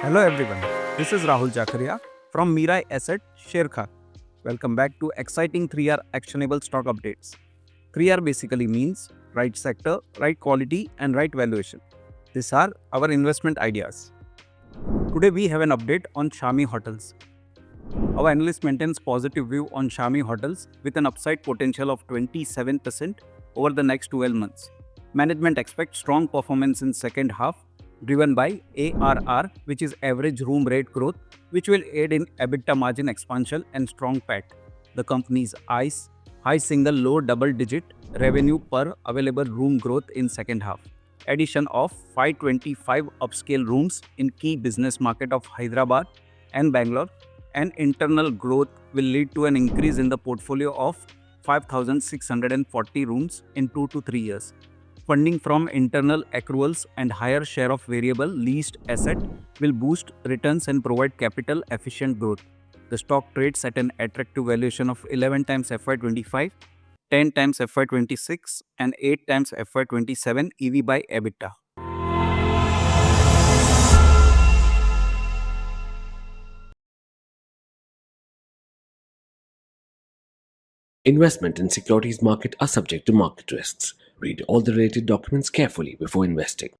Hello everyone, this is Rahul Jakaria from Mirae Asset Sharekhan. Welcome back to exciting 3R actionable stock updates. 3R basically means right sector, right quality and right valuation. These are our investment ideas. Today we have an update on Samhi Hotels. Our analyst maintains positive view on Samhi Hotels with an upside potential of 27% over the next 12 months. Management expects strong performance in second half driven by ARR, which is average room rate growth, which will aid in EBITDA margin expansion and strong PAT. The company's eyes high single low double digit revenue per available room growth in second half. Addition of 525 upscale rooms in key business market of Hyderabad and Bangalore and internal growth will lead to an increase in the portfolio of 5,640 rooms in 2 to 3 years. Funding from internal accruals and higher share of variable leased asset will boost returns and provide capital efficient growth. The stock trades at an attractive valuation of 11 times FY25, 10 times FY26 and 8 times FY27 EV by EBITDA. Investment in securities market are subject to market risks. Read all the related documents carefully before investing.